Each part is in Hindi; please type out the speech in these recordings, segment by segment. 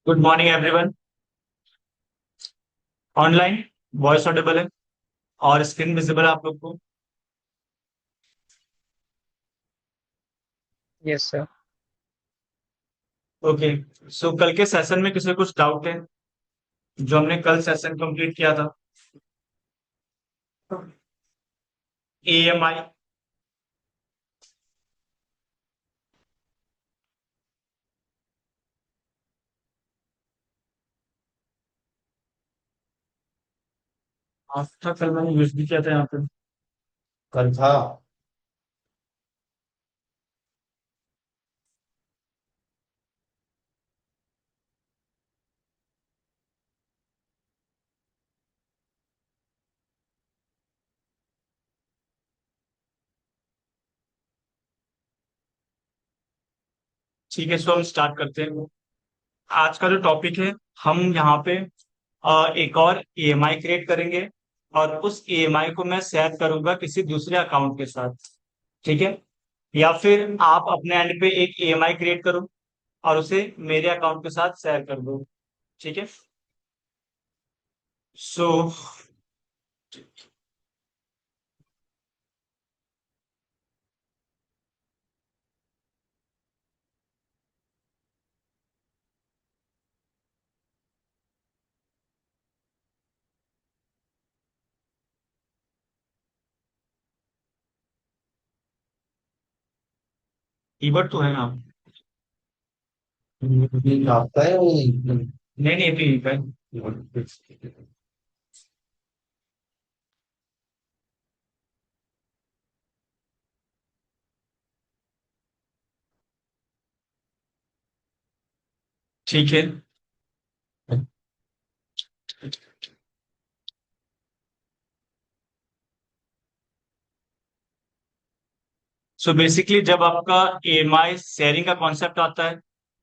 Good morning everyone. Online voice Audible है और स्क्रीन विजिबल है आप लोग को। Yes sir. ओके। सो कल के सेशन में किसी को कुछ डाउट है? जो हमने कल सेशन कंप्लीट किया था, EMI। था कल मैंने यूज भी किया था यहाँ पे। कल था। ठीक है, सो हम स्टार्ट करते हैं। आज का जो टॉपिक है, हम यहाँ पे एक और EMI क्रिएट करेंगे और उस EMI को मैं शेयर करूंगा किसी दूसरे अकाउंट के साथ। ठीक है? या फिर आप अपने एंड पे एक EMI क्रिएट करो और उसे मेरे अकाउंट के साथ शेयर कर दो। ठीक है? सो कीवर्ड तो है ना? आपका है नहीं नहीं, अभी का है। ठीक है। सो बेसिकली जब आपका EMI शेयरिंग का कॉन्सेप्ट आता है,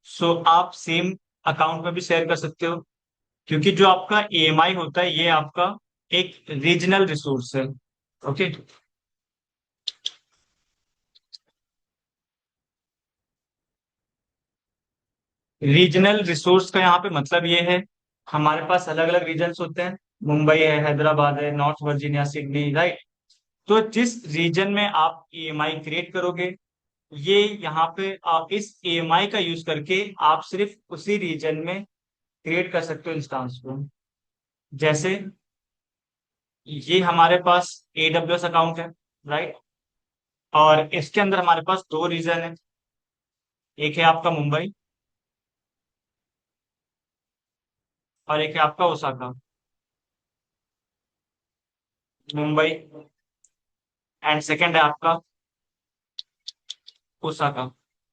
सो आप सेम अकाउंट में भी शेयर कर सकते हो। क्योंकि जो आपका EMI होता है, ये आपका एक रीजनल रिसोर्स है। ओके। रीजनल रिसोर्स का यहाँ पे मतलब ये है, हमारे पास अलग अलग रीजन्स होते हैं। मुंबई है, हैदराबाद है, नॉर्थ वर्जीनिया, सिडनी, राइट। तो जिस रीजन में आप EMI क्रिएट करोगे, ये यहाँ पे इस EMI का यूज करके आप सिर्फ उसी रीजन में क्रिएट कर सकते हो इंस्टांस को। जैसे ये हमारे पास AWS अकाउंट है, राइट। और इसके अंदर हमारे पास दो रीजन है। एक है आपका मुंबई और एक है आपका ओसाका। मुंबई एंड सेकंड है आपका ओसाका।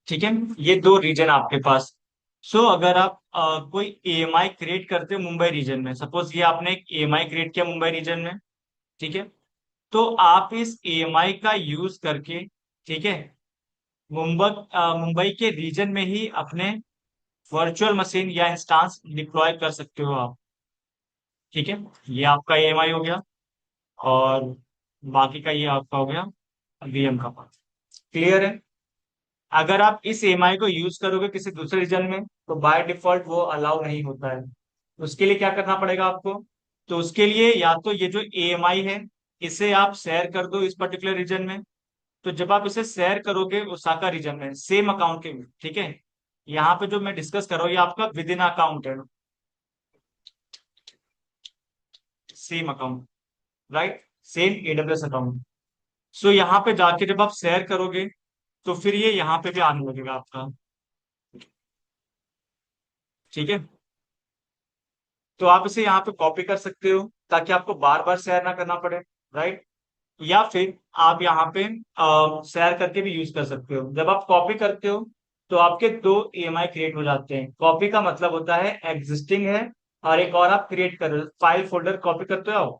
ठीक है, ये दो रीजन आपके पास। सो अगर आप कोई EMI क्रिएट करते हो मुंबई रीजन में, सपोज ये आपने एक EMI क्रिएट किया मुंबई रीजन में। ठीक है, तो आप इस EMI का यूज करके, ठीक है, मुंबई मुंबई के रीजन में ही अपने वर्चुअल मशीन या इंस्टांस डिप्लॉय कर सकते हो आप। ठीक है, ये आपका EMI हो गया और बाकी का ये आपका हो गया VM का पार्ट। क्लियर है? अगर आप इस EMI को यूज करोगे किसी दूसरे रीजन में, तो बाय डिफॉल्ट वो अलाउ नहीं होता है। उसके लिए क्या करना पड़ेगा आपको? तो उसके लिए या तो ये जो EMI है, इसे आप शेयर कर दो इस पर्टिकुलर रीजन में। तो जब आप इसे शेयर करोगे ओसाका रीजन में सेम अकाउंट के, ठीक है, यहाँ पे जो मैं डिस्कस कर रहा हूँ ये आपका विद इन अकाउंट है, same account, right, same AWS account. So यहाँ पे जाके जब आप शेयर करोगे, तो फिर ये यहाँ पे भी आने लगेगा आपका। ठीक है, तो आप इसे यहाँ पे कॉपी कर सकते हो ताकि आपको बार बार शेयर ना करना पड़े, राइट। या फिर आप यहाँ पे शेयर करके भी यूज कर सकते हो। जब आप कॉपी करते हो, तो आपके दो EMI क्रिएट हो जाते हैं। कॉपी का मतलब होता है एग्जिस्टिंग है, और एक और आप क्रिएट कर रहे हो, फाइल फोल्डर कॉपी करते हो।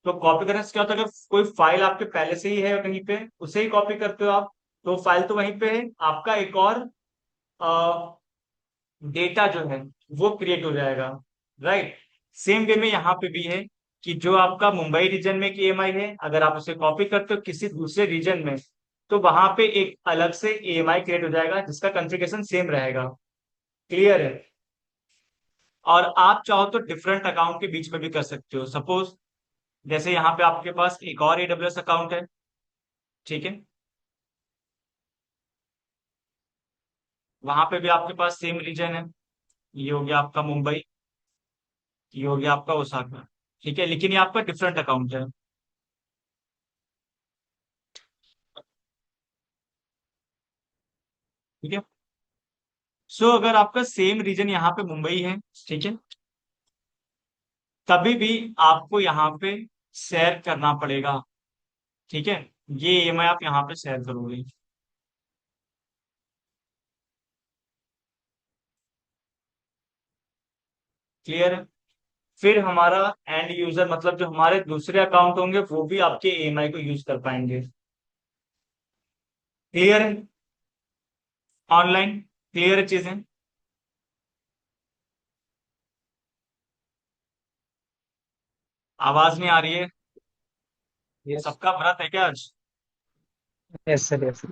तो कॉपी करने से क्या होता है, अगर कोई फाइल आपके पहले से ही है कहीं पे, उसे ही कॉपी करते हो आप, तो फाइल तो वहीं पे है, आपका एक और डेटा जो है वो क्रिएट हो जाएगा, राइट। सेम वे में यहाँ पे भी है कि जो आपका मुंबई रीजन में की EMI है, अगर आप उसे कॉपी करते हो किसी दूसरे रीजन में, तो वहां पे एक अलग से EMI क्रिएट हो जाएगा जिसका कॉन्फ़िगरेशन सेम रहेगा। क्लियर है? और आप चाहो तो डिफरेंट अकाउंट के बीच में भी कर सकते हो। सपोज जैसे यहाँ पे आपके पास एक और AWS अकाउंट है, ठीक है, वहां पे भी आपके पास सेम रीजन है। ये हो गया आपका मुंबई, ये हो गया आपका ओसाका, ठीक है, लेकिन ये आपका डिफरेंट अकाउंट है। ठीक है। सो अगर आपका सेम रीजन यहाँ पे मुंबई है, ठीक है, तभी भी आपको यहाँ पे शेयर करना पड़ेगा। ठीक है, ये EMI आप यहाँ पे शेयर करोगे। क्लियर है। फिर हमारा एंड यूजर मतलब जो हमारे दूसरे अकाउंट होंगे वो भी आपके EMI को यूज कर पाएंगे। क्लियर है। ऑनलाइन क्लियर है चीजें। आवाज नहीं आ रही है। यस। सबका व्रत है क्या आज? Yes sir, yes.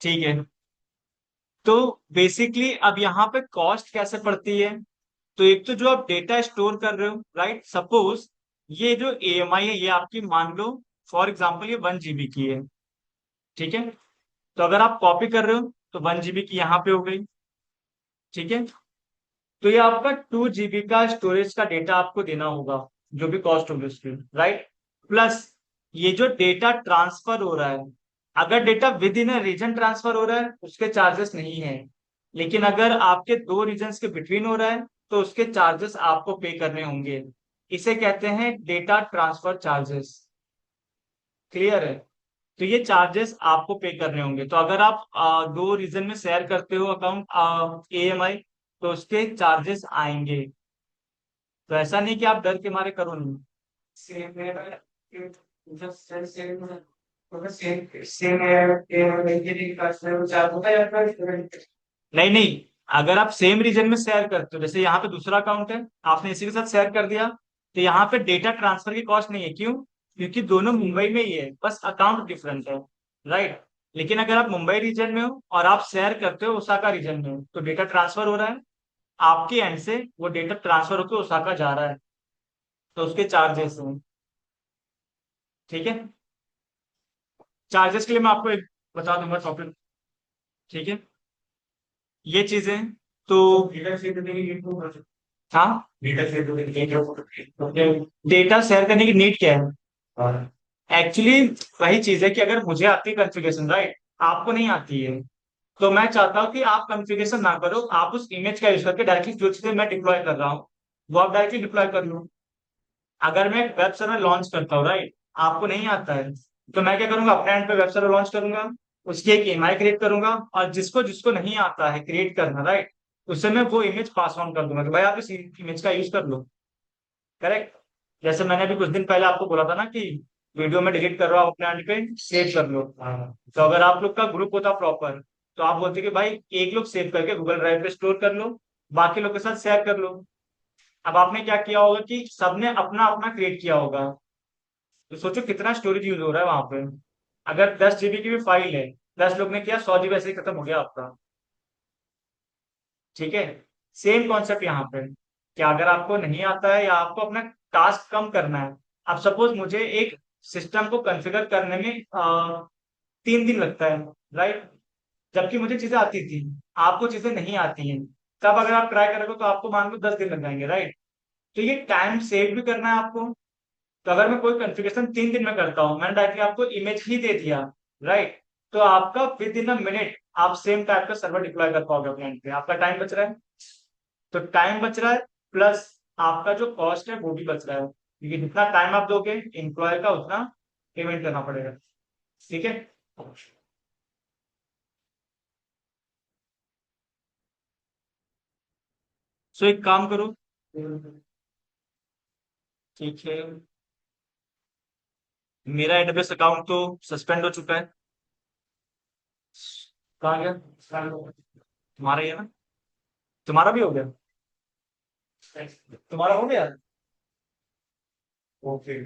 ठीक है। तो बेसिकली अब यहाँ पे कॉस्ट कैसे पड़ती है? तो एक तो जो आप डेटा स्टोर कर रहे हो, राइट, सपोज ये जो EMI है ये आपकी मान लो फॉर एग्जांपल ये 1 GB की है, ठीक है, तो अगर आप कॉपी कर रहे हो तो 1 GB की यहाँ पे हो गई, ठीक है, तो ये आपका 2 GB का स्टोरेज का डेटा आपको देना होगा, जो भी कॉस्ट होगी उसकी, राइट। प्लस ये जो डेटा ट्रांसफर हो रहा है, अगर data within a region transfer हो रहा है उसके चार्जेस नहीं है, लेकिन अगर आपके दो रीजन्स के बिटवीन हो रहा है तो उसके चार्जेस आपको पे करने होंगे। इसे कहते हैं डेटा ट्रांसफर चार्जेस। क्लियर है। तो ये चार्जेस आपको पे करने होंगे। तो अगर आप दो रीजन में शेयर करते हो अकाउंट EMI, तो उसके चार्जेस आएंगे। तो ऐसा नहीं कि आप डर के मारे करो नहीं। सेम है, सेम सेम है। नहीं नहीं, अगर आप सेम रीजन में शेयर करते हो, जैसे यहाँ पे दूसरा अकाउंट है, आपने इसी के साथ शेयर कर दिया, तो यहाँ पे डेटा ट्रांसफर की कॉस्ट नहीं है। क्यों? क्योंकि दोनों मुंबई में ही है, बस अकाउंट डिफरेंट है, राइट। लेकिन अगर आप मुंबई रीजन में हो और आप शेयर करते हो ओसाका रीजन में हो, तो डेटा ट्रांसफर हो रहा है आपके एंड से, वो डेटा ट्रांसफर होकर ओसाका जा रहा है, तो उसके चार्जेस हैं। ठीक है। चार्जेस के लिए मैं आपको एक बता दूंगा टॉपिक, ठीक है, ये चीजें तो हाँ, डेटा शेयर करने की नीड क्या है? एक्चुअली वही चीज है कि अगर मुझे आती है कॉन्फ़िगरेशन, राइट, आपको नहीं आती है, तो मैं चाहता हूँ कि आप कॉन्फ़िगरेशन ना करो, आप उस इमेज का यूज करके डायरेक्टली जो चीजें मैं डिप्लॉय कर रहा हूँ वो आप डायरेक्टली डिप्लॉय कर लो। अगर मैं वेब सर्वर लॉन्च करता हूँ, राइट, आपको नहीं आता है, तो मैं क्या करूंगा, अपने एंड पे वेब सर्वर लॉन्च करूंगा, उसकी एक EMI क्रिएट करूंगा, और जिसको जिसको नहीं आता है क्रिएट करना, राइट, उससे मैं वो इमेज पास ऑन कर दूंगा कि भाई आप इस इमेज का यूज कर लो। करेक्ट। जैसे मैंने अभी कुछ दिन पहले आपको बोला था ना कि वीडियो में डिलीट कर रहा हूँ अपने एंड पे, सेव कर लो। तो अगर आप लोग का ग्रुप होता प्रॉपर, तो आप बोलते कि भाई एक लोग सेव करके गूगल ड्राइव पे स्टोर कर लो, बाकी लोग के साथ शेयर कर लो। अब आपने क्या किया होगा कि सबने अपना अपना क्रिएट किया होगा, तो सोचो कितना स्टोरेज यूज हो रहा है वहां पे। अगर 10 GB की भी फाइल है, 10 लोग ने किया, 100 GB ऐसे ही खत्म हो गया आपका। ठीक है। सेम कॉन्सेप्ट यहाँ पे, कि अगर आपको नहीं आता है या आपको अपना टास्क कम करना है, अब सपोज मुझे एक सिस्टम को कॉन्फ़िगर करने में 3 दिन लगता है, राइट, जबकि मुझे चीजें आती थी, आपको चीजें नहीं आती हैं, तब अगर आप ट्राई करोगे तो आपको मान लो 10 दिन लग जाएंगे, राइट। तो ये टाइम सेव भी करना है आपको। तो अगर मैं कोई कॉन्फ़िगरेशन 3 दिन में करता हूँ, मैंने डायरेक्टली आपको इमेज ही दे दिया, राइट, तो आपका विद इन अ मिनट आप सेम टाइप का सर्वर डिप्लॉय कर पाओगे अपने end पे, आपका टाइम बच रहा है। तो टाइम बच रहा है, प्लस आपका जो कॉस्ट है वो भी बच रहा है, क्योंकि जितना टाइम आप दोगे एम्प्लॉय का उतना पेमेंट करना पड़ेगा। ठीक है। सो एक काम करो, ठीक है, मेरा AWS अकाउंट तो सस्पेंड हो चुका है। कहाँ गया? तुम्हारा ही है ना? तुम्हारा भी हो गया? तुम्हारा हो गया? ओके।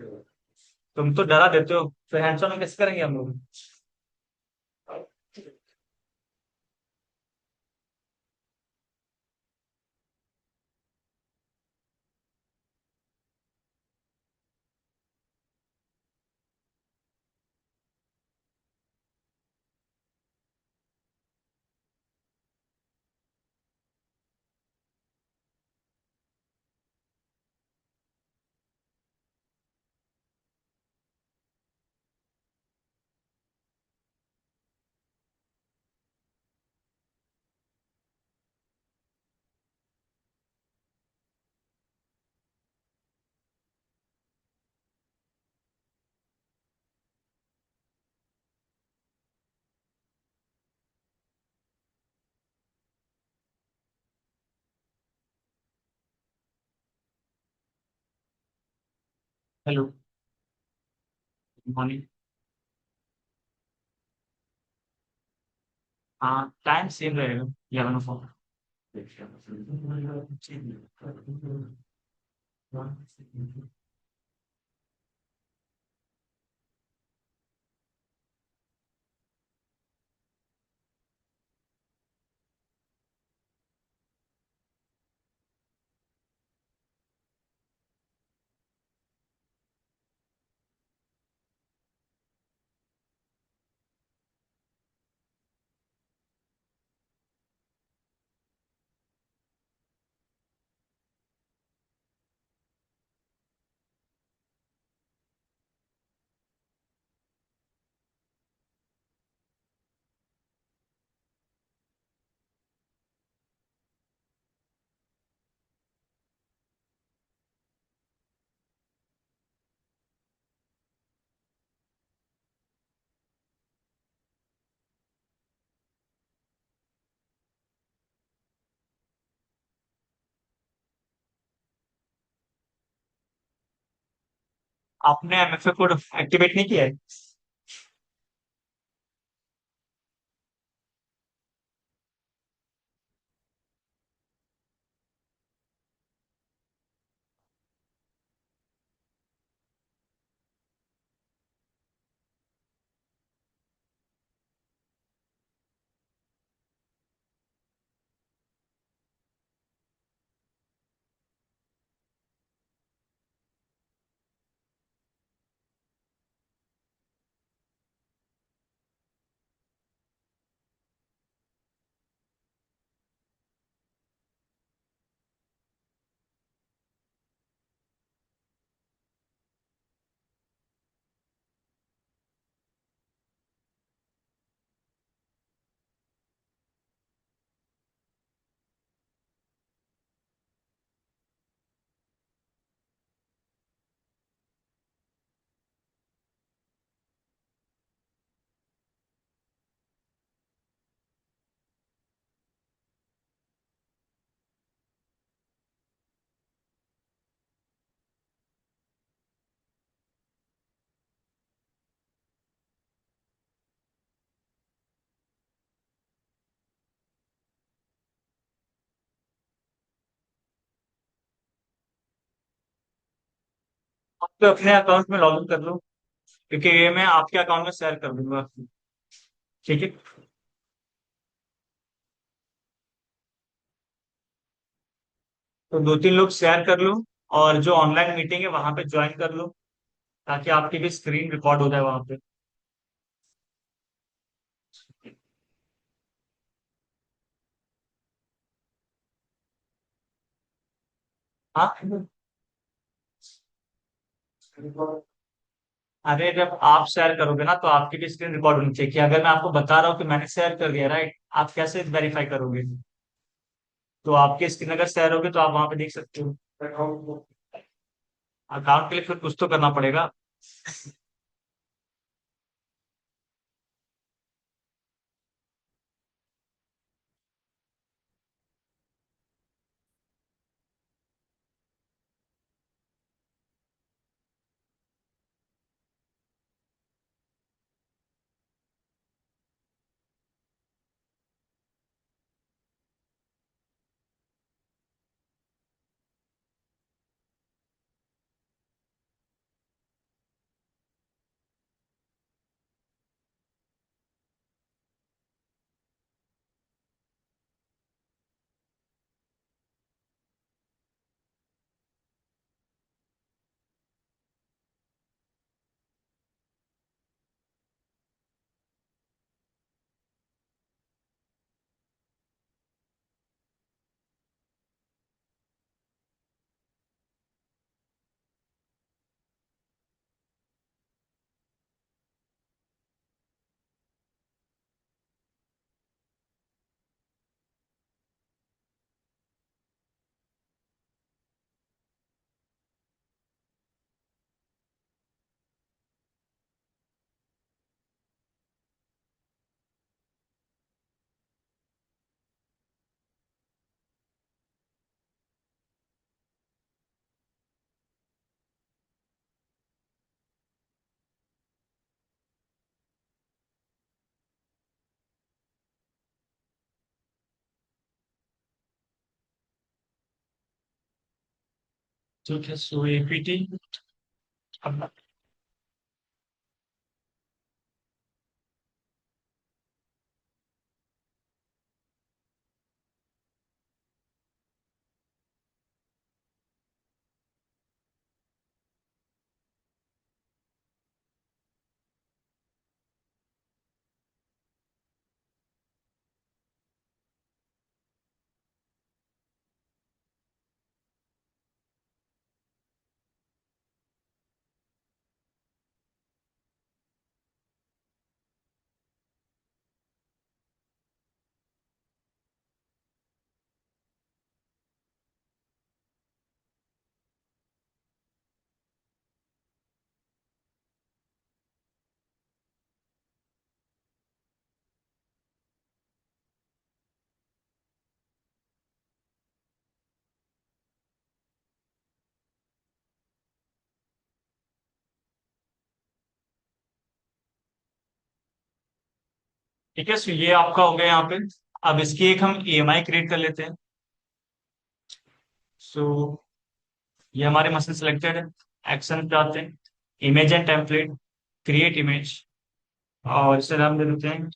तुम तो डरा देते हो, फिर हैंड्स ऑन कैसे करेंगे हम लोग? Hello, good morning. हाँ, टाइम सेम रहेगा, 11 o'clock। आपने एमएफए कोड एक्टिवेट नहीं किया है? आप तो अपने अकाउंट में लॉग इन कर लो, क्योंकि ये मैं आपके अकाउंट में शेयर कर दूंगा। ठीक है। तो 2-3 लोग शेयर कर लो, और जो ऑनलाइन मीटिंग है वहां पे ज्वाइन कर लो, ताकि आपकी भी स्क्रीन रिकॉर्ड हो जाए वहां पे। हाँ। अरे, जब आप शेयर करोगे ना तो आपकी भी स्क्रीन रिकॉर्ड होनी चाहिए। कि अगर मैं आपको बता रहा हूँ कि मैंने शेयर कर दिया, राइट, आप कैसे वेरीफाई करोगे? तो आपकी स्क्रीन अगर शेयर होगी तो आप वहां पे देख सकते हो। अकाउंट के लिए फिर कुछ तो करना पड़ेगा। ठीक है, सो एपीटी। अब ठीक है, सो ये आपका हो गया यहाँ पे। अब इसकी एक हम ईएमआई क्रिएट कर लेते हैं। सो ये हमारे मसल सिलेक्टेड है। एक्शन पे आते हैं, image and template, create image, और इसे नाम दे देते हैं।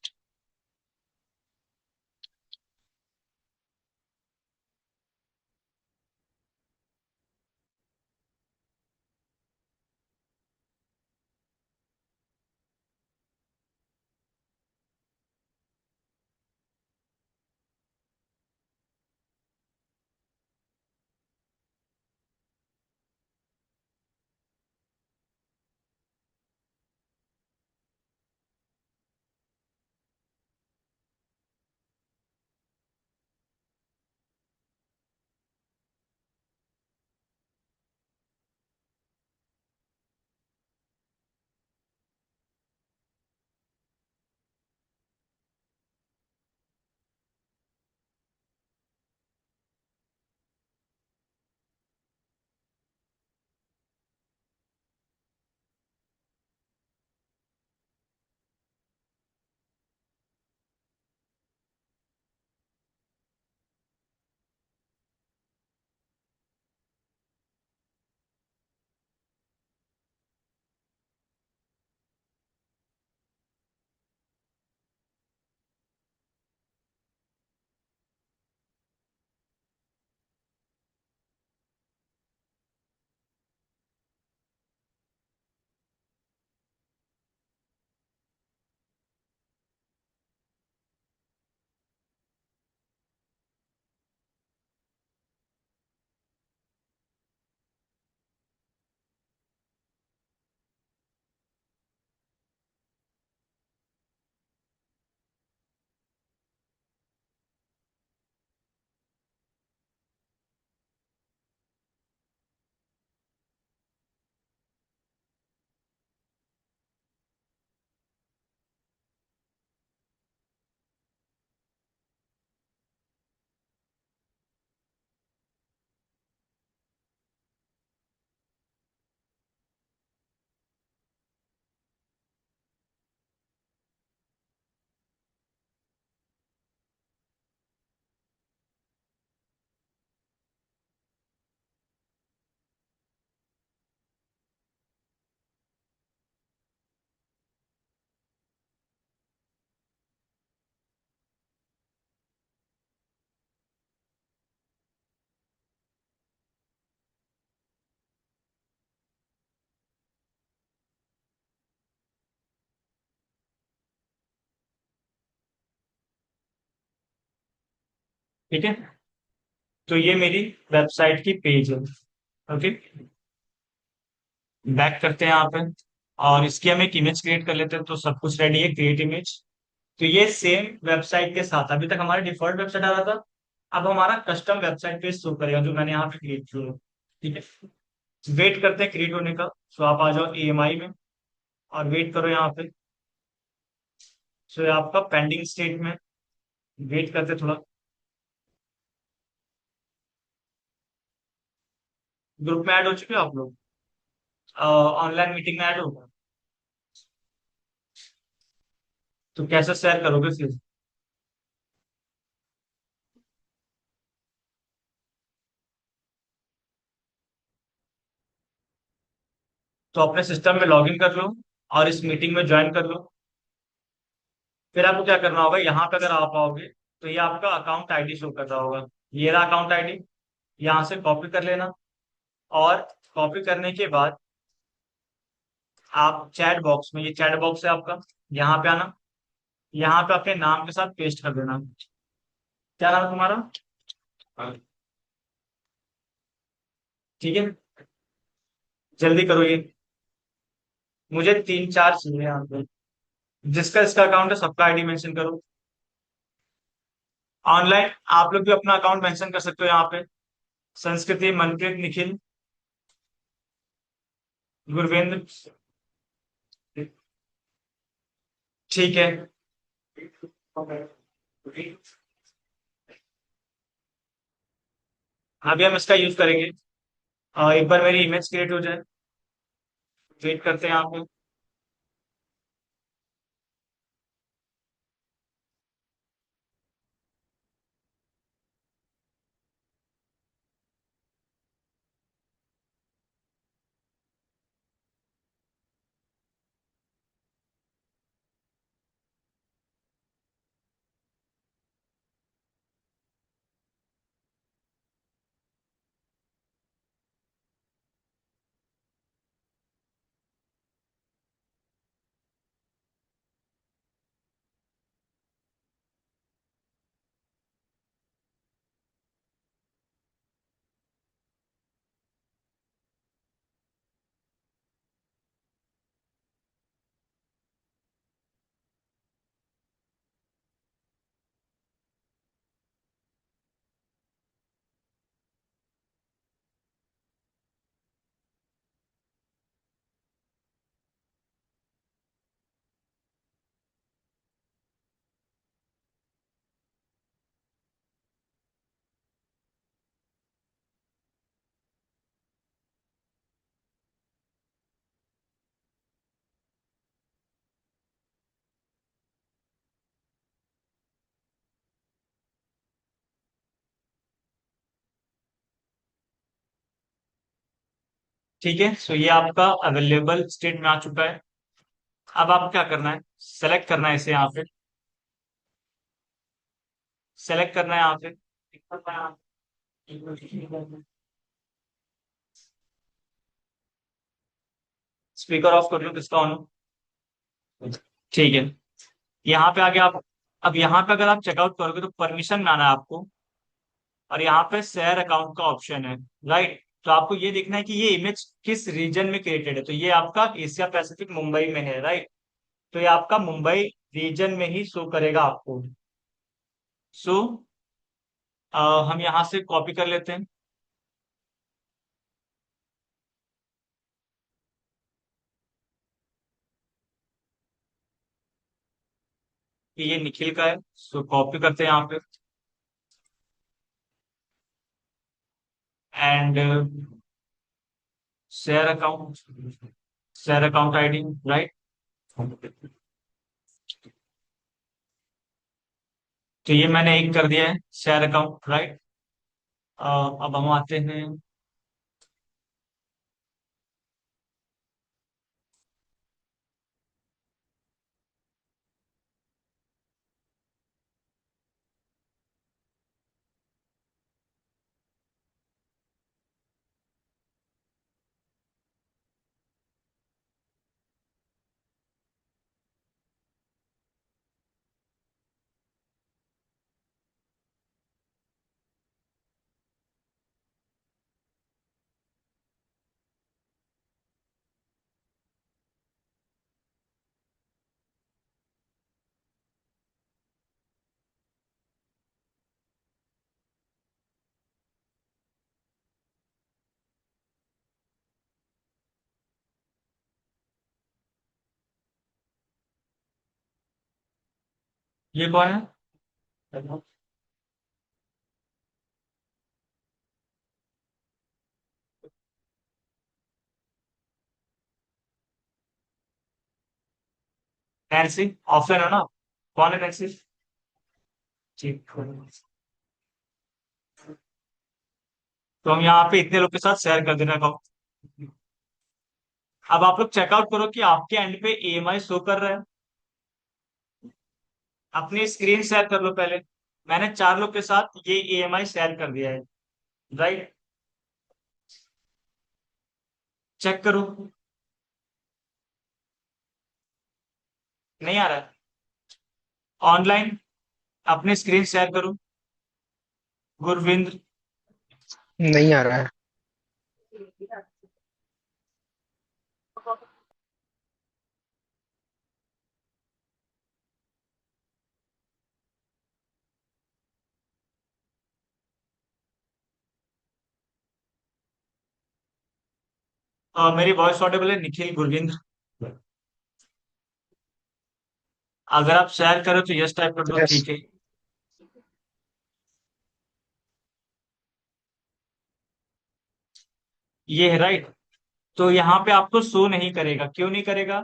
ठीक है, तो ये मेरी वेबसाइट की पेज है। ओके, बैक करते हैं यहाँ पे, और इसकी हम एक इमेज क्रिएट कर लेते हैं। तो सब कुछ रेडी है, क्रिएट इमेज। तो ये सेम वेबसाइट के साथ, अभी तक हमारा डिफॉल्ट वेबसाइट आ रहा था, अब हमारा कस्टम वेबसाइट पेज शो करेगा जो मैंने यहाँ पे क्रिएट किया है। ठीक है, वेट करते हैं क्रिएट होने का। सो आप आ जाओ ईएमआई में और वेट करो यहाँ पे। सो ये आपका पेंडिंग स्टेट में, वेट करते थोड़ा। ग्रुप में ऐड हो चुके हो आप लोग? ऑनलाइन मीटिंग में ऐड हो? तो कैसे शेयर करोगे फिर? तो अपने सिस्टम में लॉग इन कर लो और इस मीटिंग में ज्वाइन कर लो। फिर आपको क्या करना होगा, यहाँ पे अगर आप आओगे तो ये आपका अकाउंट आईडी शो कर रहा होगा। ये रहा अकाउंट आईडी, यहाँ से कॉपी कर लेना। और कॉपी करने के बाद आप चैट बॉक्स में, ये चैट बॉक्स है आपका, यहाँ पे आना। यहाँ पे अपने नाम के साथ पेस्ट कर देना। क्या नाम है तुम्हारा? ठीक है, जल्दी करो ये, मुझे 3 4 चाहिए यहाँ पे। जिसका इसका अकाउंट है सबका आईडी मेंशन करो। ऑनलाइन आप लोग भी अपना अकाउंट मेंशन कर सकते हो यहाँ पे। संस्कृति, मनप्रीत, निखिल, गुरवेंद्र। ठीक है, अभी हम इसका यूज करेंगे। एक बार मेरी इमेज क्रिएट हो जाए, वेट करते हैं यहाँ पे। ठीक है, सो ये आपका अवेलेबल स्टेट में आ चुका है। अब आप क्या करना है, सेलेक्ट करना है इसे यहाँ पे। सेलेक्ट करना है यहाँ पे। स्पीकर ऑफ कर लो, किसका ऑन हो। ठीक है, यहाँ पे आगे आप, अब यहाँ पे अगर आप चेकआउट करोगे तो परमिशन में आना है आपको। और यहाँ पे शेयर अकाउंट का ऑप्शन है, राइट। तो आपको ये देखना है कि ये इमेज किस रीजन में क्रिएटेड है। तो ये आपका एशिया पैसिफिक मुंबई में है, राइट। तो ये आपका मुंबई रीजन में ही शो करेगा आपको। सो हम यहाँ से कॉपी कर लेते हैं। कि ये निखिल का है, सो कॉपी करते हैं यहाँ पे। And share account, share account ID, right. तो ये मैंने एक कर दिया है, शेयर अकाउंट, राइट। अब हम आते हैं। ये कौन है? नैन्सी, ऑप्शन है ना? कौन है नैन्सी? ठीक। तो हम यहाँ पे इतने लोग के साथ शेयर कर देना अकाउंट। अब आप लोग चेकआउट करो कि आपके एंड पे ईएमआई शो कर रहा है। अपनी स्क्रीन शेयर कर लो पहले। मैंने 4 लोग के साथ ये ईएमआई शेयर कर दिया है। राइट। चेक करो। नहीं आ रहा है। ऑनलाइन अपनी स्क्रीन शेयर करो। गुरविंद्र। नहीं आ रहा है। मेरी वॉइस ऑडिबल है निखिल गुरविंद्र? अगर आप शेयर करो तो यस टाइप कर दो, यस। ठीक है। ये है राइट। तो यहाँ पे आपको शो नहीं करेगा, क्यों नहीं करेगा?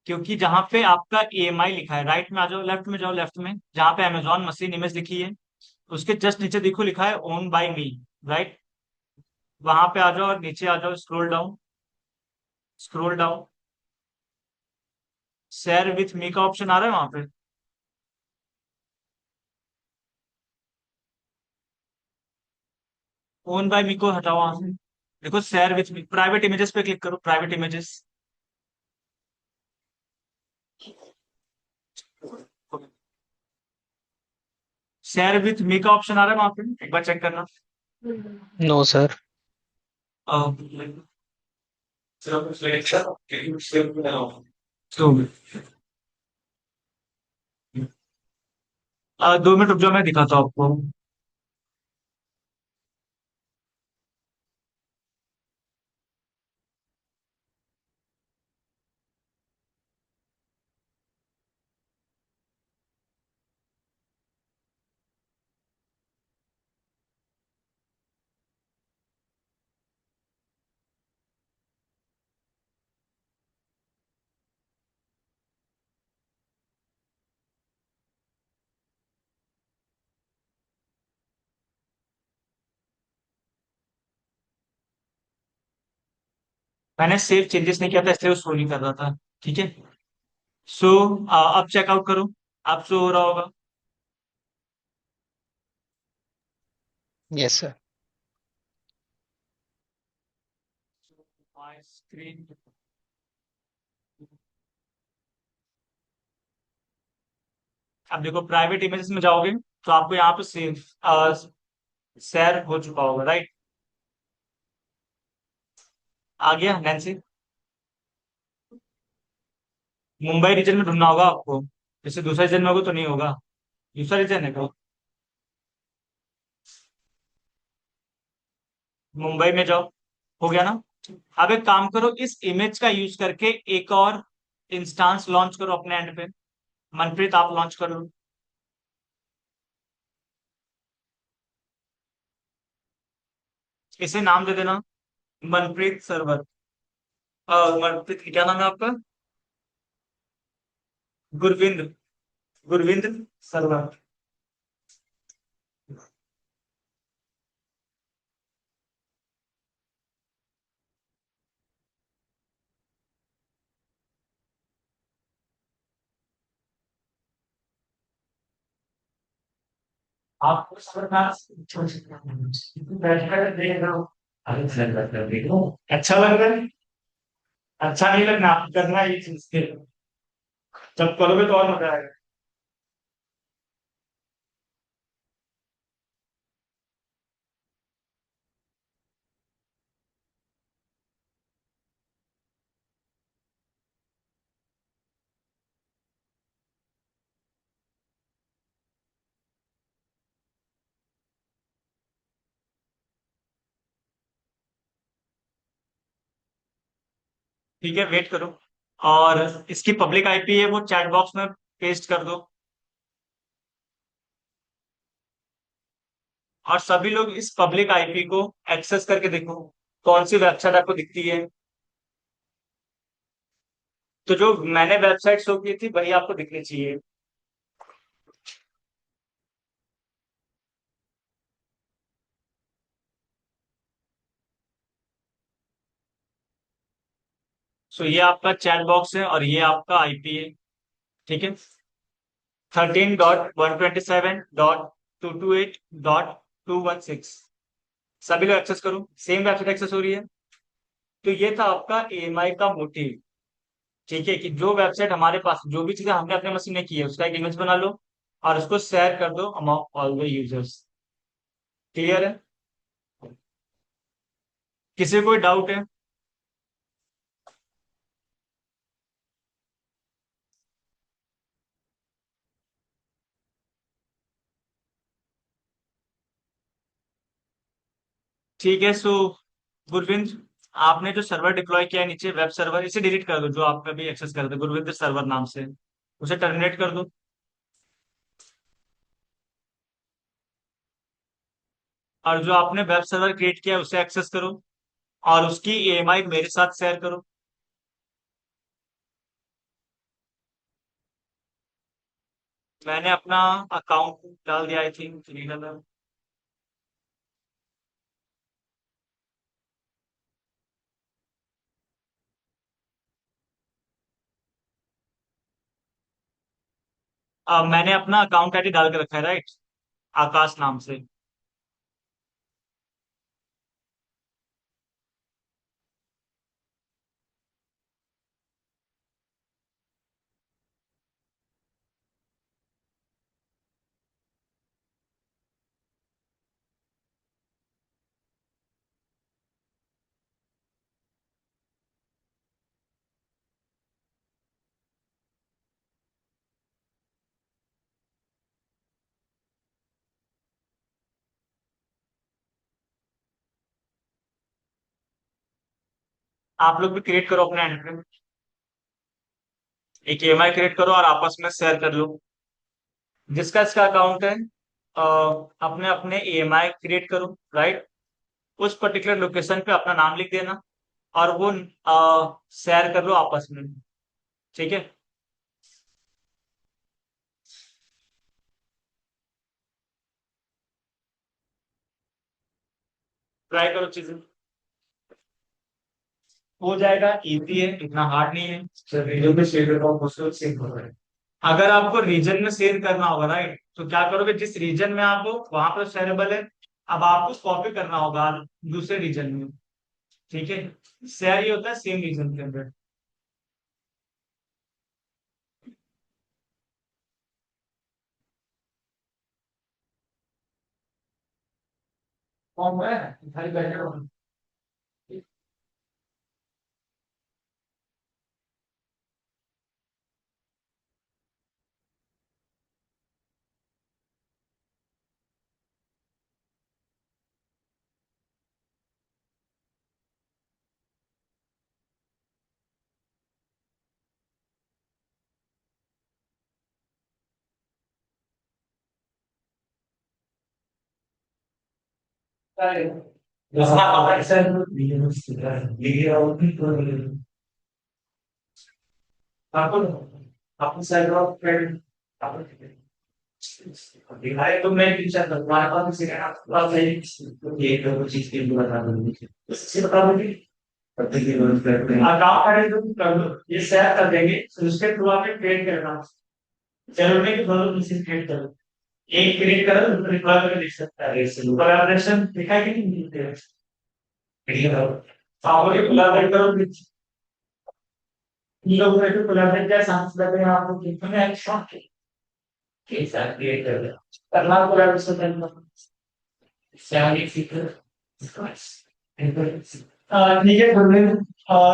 क्योंकि जहां पे आपका ईएमआई लिखा है, राइट में आ जाओ, लेफ्ट में जाओ, लेफ्ट में जहां पे अमेजॉन मशीन इमेज लिखी है, उसके जस्ट नीचे देखो लिखा है ओन बाय मी। राइट। वहां पे आ जाओ और नीचे आ जाओ, scroll down. Scroll down. Share with me का ऑप्शन आ रहा है वहां पे। ओन बाय मी को हटाओ वहां से। देखो share with me, private images पे क्लिक करो, private images. Share with me का ऑप्शन आ रहा है वहां पे, एक बार चेक करना। No sir. तो 2 मिनट रुक जाओ, मैं दिखाता हूँ आपको। मैंने सेव चेंजेस नहीं किया था इसलिए वो शो नहीं कर रहा था। ठीक है। सो अब चेकआउट करो। अब शो हो रहा होगा। Yes sir. My screen. अब देखो प्राइवेट इमेजेस में जाओगे तो आपको यहाँ पे सेव शेयर हो चुका होगा, राइट। आ गया नैन्सी। मुंबई रीजन में ढूंढना होगा आपको। जैसे दूसरा रीजन में होगा तो नहीं होगा। दूसरा रीजन है क्या? मुंबई में जाओ। हो गया ना? अब एक काम करो, इस इमेज का यूज करके एक और इंस्टांस लॉन्च करो अपने एंड पे। मनप्रीत आप लॉन्च करो। इसे नाम दे देना मनप्रीत सर्वर। मनप्रीत क्या नाम है आपका? गुरविंद्र। गुरविंद्र सर्वर। आपको सरकार बैठकर देख रहा हूँ। अरे सर बैठकर देख रहा हूँ, अच्छा लग रहा है। अच्छा नहीं लगना, आप करना ये चीज के। जब करोगे तो और मजा आएगा। ठीक है, वेट करो। और इसकी पब्लिक आईपी है वो चैट बॉक्स में पेस्ट कर दो। और सभी लोग इस पब्लिक आईपी को एक्सेस करके देखो कौन सी वेबसाइट आपको दिखती है। तो जो मैंने वेबसाइट शो की थी वही आपको दिखनी चाहिए। सो ये आपका चैट बॉक्स है और ये आपका आईपी है। ठीक है, 13.127.228.216। सभी लोग एक्सेस करो, सेम वेबसाइट एक्सेस हो रही है। तो ये था आपका एएमआई का मोटिव। ठीक है, कि जो वेबसाइट हमारे पास, जो भी चीजें हमने अपने मशीन में की है उसका एक इमेज बना लो और उसको शेयर कर दो among all the users. Clear है? किसी कोई डाउट है? ठीक है। सो गुरविंद, आपने जो सर्वर डिप्लॉय किया है नीचे, वेब सर्वर, इसे डिलीट कर दो। जो आप कभी एक्सेस करते थे गुरविंद सर्वर नाम से, उसे टर्मिनेट कर दो। और जो आपने वेब सर्वर क्रिएट किया है उसे एक्सेस करो और उसकी एएमआई मेरे साथ शेयर करो। मैंने अपना अकाउंट डाल दिया, आई थिंक। मैंने अपना अकाउंट आईडी डाल के रखा है, राइट? आकाश नाम से। आप लोग भी क्रिएट करो अपने एंड पे, एक ईएमआई क्रिएट करो और आपस में शेयर कर लो। जिसका इसका अकाउंट है, अपने अपने ईएमआई क्रिएट करो, राइट? उस पर्टिकुलर लोकेशन पे अपना नाम लिख देना और वो शेयर कर लो आपस में। ठीक है, ट्राई करो चीजें, हो जाएगा। इजी है, इतना हार्ड नहीं है। सर रीजन में शेयर करता हूँ, मुझसे सेव हो रहा है। अगर आपको रीजन में शेयर करना होगा, राइट, तो क्या करोगे? जिस रीजन में आप हो वहां पर शेयरेबल है, अब आपको कॉपी करना होगा दूसरे रीजन में। ठीक है, शेयर ये होता है सेम रीजन के अंदर। फॉर्म है, घर बैठे हो। दिखाए तो मैं टीचर तुम्हारे पास सिखाना थोड़ा सही, ये दो चीज के लिए बता दूंगी, इससे बता दूंगी। अकाउंट है तो कर दो, ये शेयर कर देंगे, तो उसके थ्रू आप क्रिएट करना। जरूरी है कि दोनों चीज क्रिएट करो, एक क्रिएट करो तो रिप्लाई करके लिख सकता है। कोलैबोरेशन दिखाई कि नहीं मिलते हैं? आप लोग कोलैबोरेट करो, इन लोगों ने कोलैबोरेट किया, सांस लगे आपको कितने अच्छा के साथ क्रिएट कर दिया, करना कोलैबोरेशन करना। सेवेंटी फीचर ठीक है,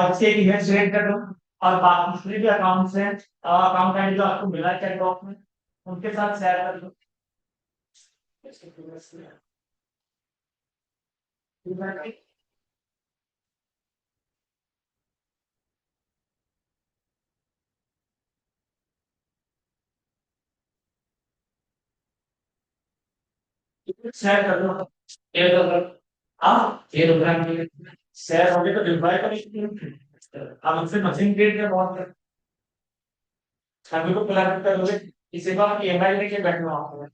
इसके एक इमेज सिलेक्ट कर दो और बाकी दूसरे भी अकाउंट्स हैं, अकाउंट आईडी जो आपको मिला है चैट बॉक्स में, उनके साथ शेयर कर दो। शेयर कर दो, ये तो हाँ, ये तो शेयर हो गए तो डिप्लॉय करेंगे। अब उनसे मशीन क्रिएट कर बहुत सभी को कोलैबोरेट करोगे, इसी को आप ईएमआई लेके बैठना आपको।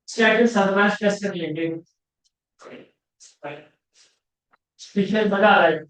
स्टैटिक सरमाश टेस्ट कर लेंगे। पिछले मजा आ रहा है।